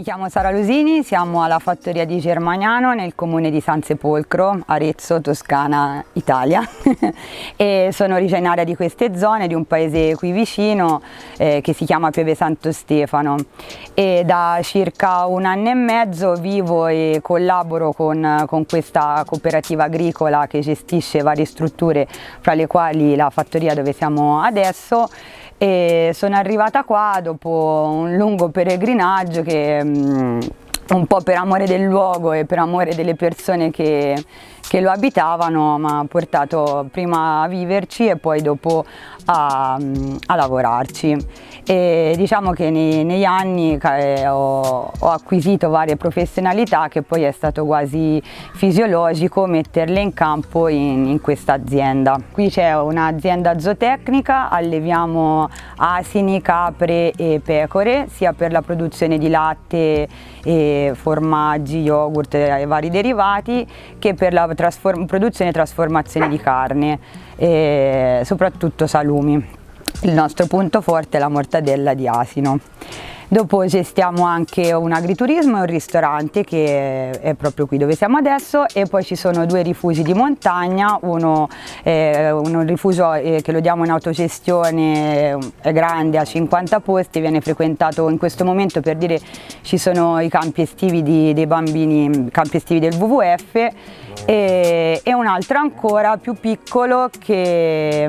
chiamo Sara Lusini, siamo alla fattoria di Germaniano nel comune di San Sepolcro, Arezzo, Toscana, Italia e sono originaria di queste zone, di un paese qui vicino che si chiama Pieve Santo Stefano e da circa 1 anno e mezzo vivo e collaboro con questa cooperativa agricola che gestisce varie strutture, fra le quali la fattoria dove siamo adesso. E sono arrivata qua dopo un lungo peregrinaggio che un po' per amore del luogo e per amore delle persone che lo abitavano mi ha portato prima a viverci e poi dopo a lavorarci. E diciamo che negli anni ho acquisito varie professionalità che poi è stato quasi fisiologico metterle in campo in questa azienda. Qui c'è un'azienda zootecnica, alleviamo asini, capre e pecore sia per la produzione di latte e formaggi, yogurt e vari derivati che per la produzione e trasformazione di carne e soprattutto salumi. Il nostro punto forte è la mortadella di asino. Dopo gestiamo anche un agriturismo e un ristorante che è proprio qui dove siamo adesso e poi ci sono 2 rifugi di montagna, uno un rifugio che lo diamo in autogestione, è grande, ha 50 posti, viene frequentato in questo momento, per dire, ci sono i campi estivi dei bambini, campi estivi del WWF e un altro ancora più piccolo che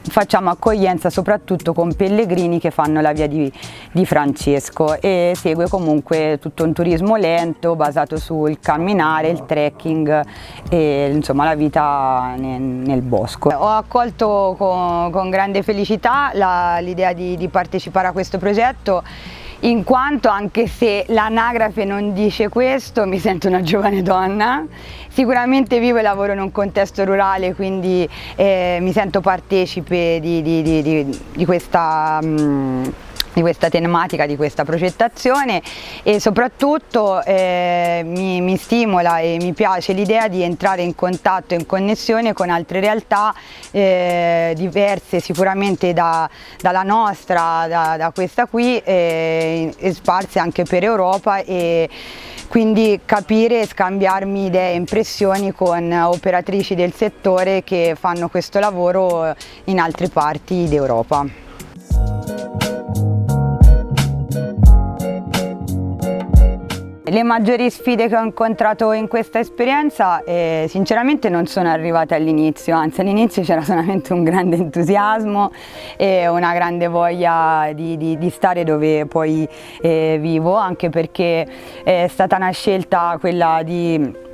facciamo accoglienza soprattutto con pellegrini che fanno la via di Francesco e segue comunque tutto un turismo lento basato sul camminare, il trekking e insomma la vita nel bosco. Ho accolto con grande felicità l'idea di partecipare a questo progetto, in quanto, anche se l'anagrafe non dice questo, mi sento una giovane donna. Sicuramente vivo e lavoro in un contesto rurale, quindi mi sento partecipe di questa tematica, di questa progettazione e soprattutto mi stimola e mi piace l'idea di entrare in contatto e in connessione con altre realtà diverse sicuramente dalla nostra, da questa qui e sparse anche per Europa, e quindi capire e scambiarmi idee e impressioni con operatrici del settore che fanno questo lavoro in altre parti d'Europa. Le maggiori sfide che ho incontrato in questa esperienza sinceramente non sono arrivate all'inizio, anzi all'inizio c'era solamente un grande entusiasmo e una grande voglia di stare dove poi vivo, anche perché è stata una scelta quella di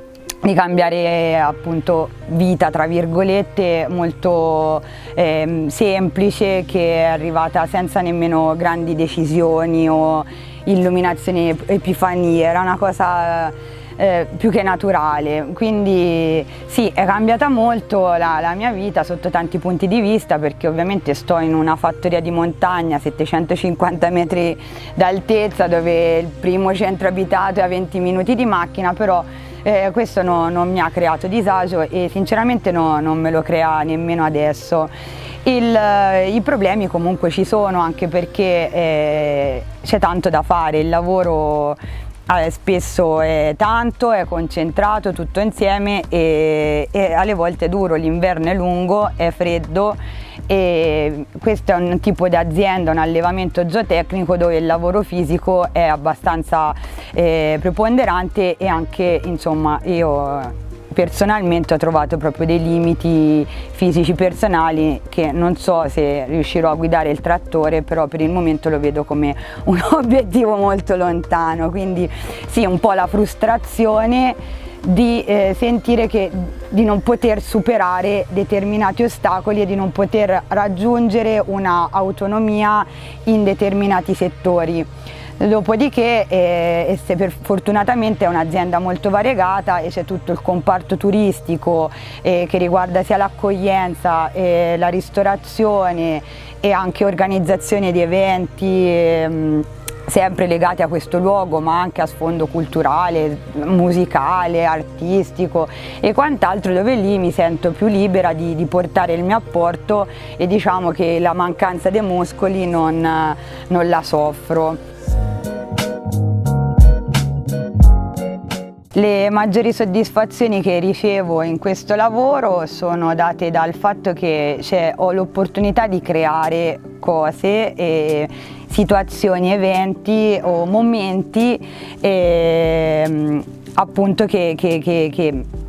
cambiare appunto vita, tra virgolette, molto semplice, che è arrivata senza nemmeno grandi decisioni o illuminazioni, epifanie, era una cosa più che naturale. Quindi sì, è cambiata molto la mia vita sotto tanti punti di vista, perché ovviamente sto in una fattoria di montagna a 750 metri d'altezza, dove il primo centro abitato è a 20 minuti di macchina, però questo non mi ha creato disagio e sinceramente non me lo crea nemmeno adesso. I problemi comunque ci sono, anche perché c'è tanto da fare, il lavoro spesso è tanto, è concentrato tutto insieme e alle volte è duro, l'inverno è lungo, è freddo e questo è un tipo di azienda, un allevamento zootecnico dove il lavoro fisico è abbastanza preponderante e anche, insomma, io personalmente ho trovato proprio dei limiti fisici personali che non so se riuscirò a guidare il trattore, però per il momento lo vedo come un obiettivo molto lontano, quindi sì, un po' la frustrazione di sentire di non poter superare determinati ostacoli e di non poter raggiungere una autonomia in determinati settori. Dopodiché, fortunatamente è un'azienda molto variegata e c'è tutto il comparto turistico che riguarda sia l'accoglienza, la ristorazione e anche organizzazione di eventi sempre legati a questo luogo, ma anche a sfondo culturale, musicale, artistico e quant'altro, dove lì mi sento più libera di portare il mio apporto e diciamo che la mancanza dei muscoli non la soffro. Le maggiori soddisfazioni che ricevo in questo lavoro sono date dal fatto che ho l'opportunità di creare cose, situazioni, eventi o momenti appunto che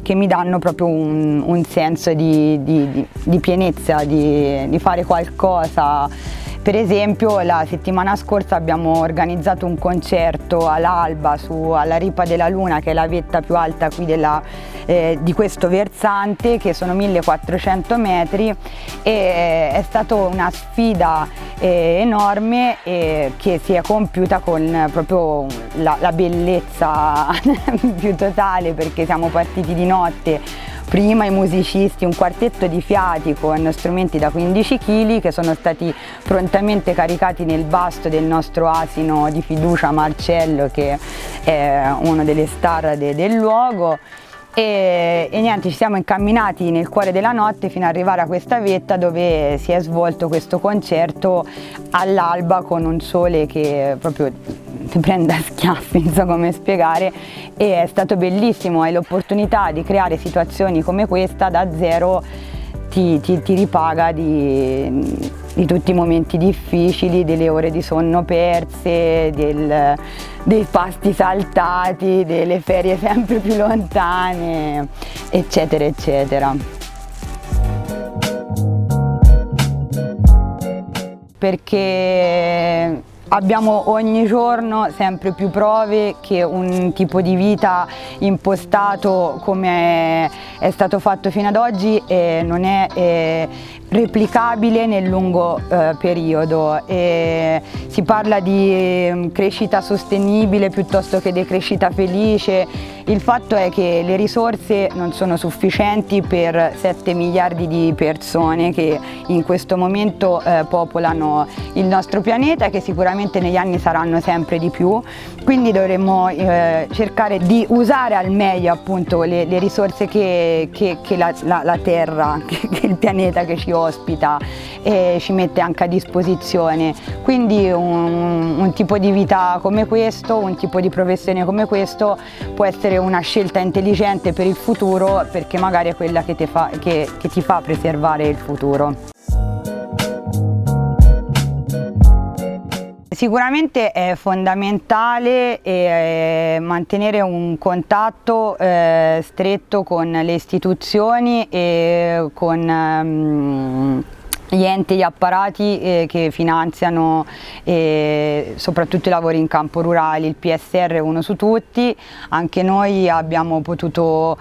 mi danno proprio un senso di pienezza, di fare qualcosa. Per esempio la settimana scorsa abbiamo organizzato un concerto all'alba alla Ripa della Luna, che è la vetta più alta qui di questo versante, che sono 1400 metri, e è stata una sfida enorme che si è compiuta con proprio la bellezza più totale, perché siamo partiti di notte. Prima i musicisti, un quartetto di fiati con strumenti da 15 kg che sono stati prontamente caricati nel basto del nostro asino di fiducia Marcello, che è una delle star del luogo. E niente, ci siamo incamminati nel cuore della notte fino ad arrivare a questa vetta dove si è svolto questo concerto all'alba con un sole che proprio ti prende a schiaffi, non so come spiegare, e è stato bellissimo, e l'opportunità di creare situazioni come questa da zero ti ripaga di tutti i momenti difficili, delle ore di sonno perse, dei pasti saltati, delle ferie sempre più lontane, eccetera eccetera. Perché abbiamo ogni giorno sempre più prove che un tipo di vita impostato come è stato fatto fino ad oggi non è replicabile nel lungo periodo. Si parla di crescita sostenibile piuttosto che di crescita felice. Il fatto è che le risorse non sono sufficienti per 7 miliardi di persone che in questo momento popolano il nostro pianeta, e che sicuramente negli anni saranno sempre di più. Quindi dovremmo cercare di usare al meglio appunto le risorse che la Terra, che il pianeta che ci ospita ci mette anche a disposizione. Quindi un tipo di vita come questo, un tipo di professione come questo può essere una scelta intelligente per il futuro, perché magari è quella che ti fa preservare il futuro. Sicuramente è fondamentale mantenere un contatto stretto con le istituzioni e con gli enti, gli apparati che finanziano soprattutto i lavori in campo rurale. Il PSR è uno su tutti, anche noi abbiamo potuto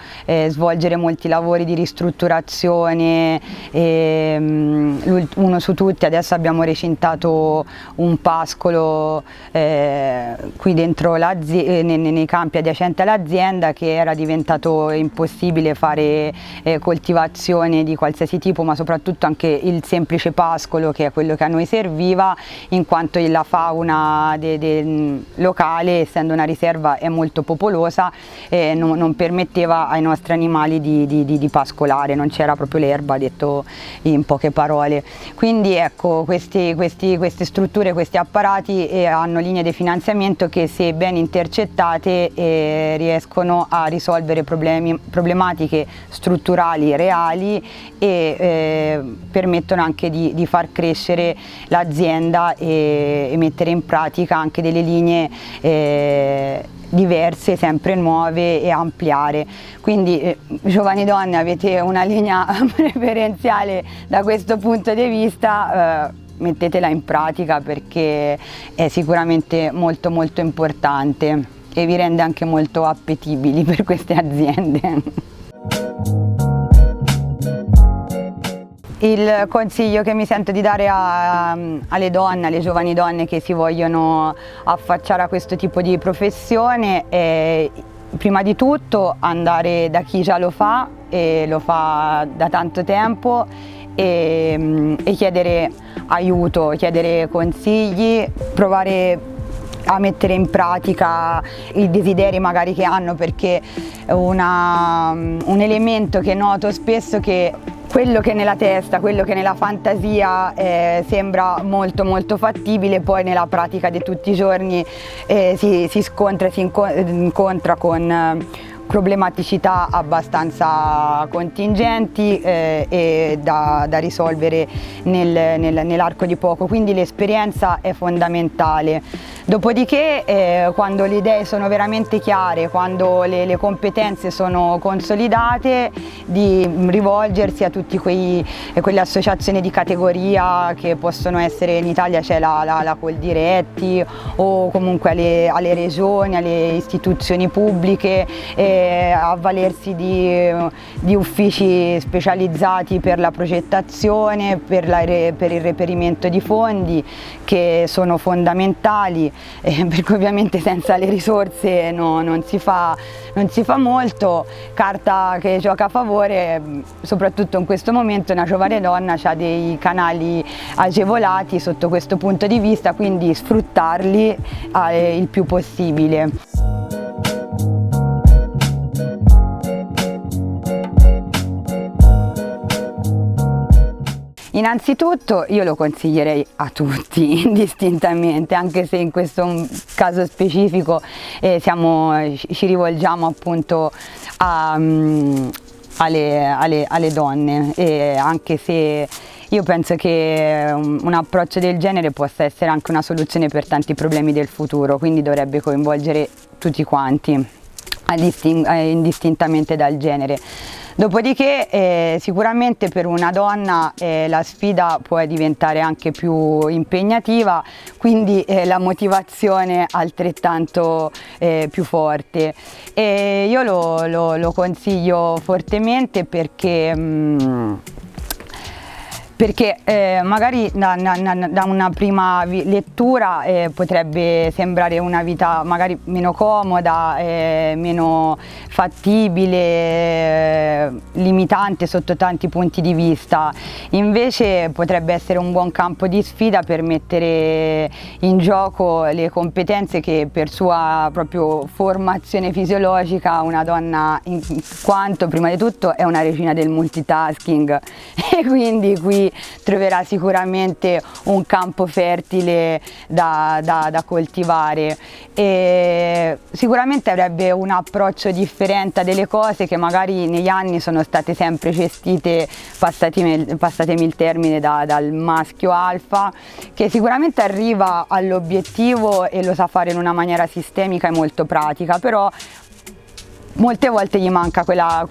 svolgere molti lavori di ristrutturazione, uno su tutti. Adesso abbiamo recintato un pascolo qui dentro nei campi adiacenti all'azienda, che era diventato impossibile fare coltivazione di qualsiasi tipo, ma soprattutto anche il semplice pascolo, che è quello che a noi serviva, in quanto la fauna locale, essendo una riserva, è molto popolosa, non permetteva ai nostri animali di pascolare, non c'era proprio l'erba, detto in poche parole. Quindi ecco, queste strutture, questi apparati hanno linee di finanziamento che, se ben intercettate, riescono a risolvere problematiche strutturali reali e permettono anche di far crescere l'azienda e mettere in pratica anche delle linee diverse, sempre nuove, e ampliare. Quindi giovani donne, avete una linea preferenziale da questo punto di vista, mettetela in pratica, perché è sicuramente molto molto importante e vi rende anche molto appetibili per queste aziende. Il consiglio che mi sento di dare alle donne, alle giovani donne che si vogliono affacciare a questo tipo di professione è, prima di tutto, andare da chi già lo fa e lo fa da tanto tempo, e chiedere aiuto, chiedere consigli, provare a mettere in pratica i desideri magari che hanno, perché un elemento che noto spesso è che quello che nella testa, quello che nella fantasia sembra molto molto fattibile, poi nella pratica di tutti i giorni si incontra con problematicità abbastanza contingenti e da risolvere nell'arco di poco, quindi l'esperienza è fondamentale. Dopodiché quando le idee sono veramente chiare, quando le competenze sono consolidate, di rivolgersi a tutte quelle associazioni di categoria che possono essere, in Italia c'è la Coldiretti, o comunque alle regioni, alle istituzioni pubbliche, avvalersi di uffici specializzati per la progettazione, per il reperimento di fondi, che sono fondamentali, perché ovviamente senza le risorse non si fa molto. Carta che gioca a favore, soprattutto in questo momento una giovane donna ha dei canali agevolati sotto questo punto di vista, quindi sfruttarli il più possibile. Innanzitutto io lo consiglierei a tutti, indistintamente, anche se in questo caso specifico ci rivolgiamo appunto alle donne, anche se io penso che un approccio del genere possa essere anche una soluzione per tanti problemi del futuro, quindi dovrebbe coinvolgere tutti quanti, indistintamente dal genere. Dopodiché sicuramente per una donna la sfida può diventare anche più impegnativa, quindi la motivazione altrettanto più forte. E io lo consiglio fortemente perché magari da una prima lettura potrebbe sembrare una vita magari meno comoda, meno fattibile, limitante sotto tanti punti di vista. Invece potrebbe essere un buon campo di sfida per mettere in gioco le competenze che per sua proprio formazione fisiologica una donna, in quanto prima di tutto è una regina del multitasking e quindi qui troverà sicuramente un campo fertile da coltivare, e sicuramente avrebbe un approccio differente a delle cose che magari negli anni sono state sempre gestite, passatemi il termine, dal maschio alfa, che sicuramente arriva all'obiettivo e lo sa fare in una maniera sistemica e molto pratica, però molte volte gli manca quella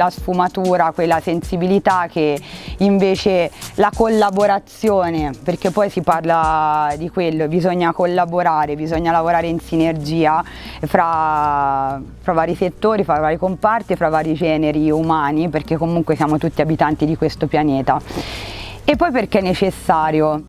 sfumatura, quella sensibilità che invece la collaborazione, perché poi si parla di quello, bisogna collaborare, bisogna lavorare in sinergia fra vari settori, fra vari comparti, fra vari generi umani, perché comunque siamo tutti abitanti di questo pianeta. E poi perché è necessario?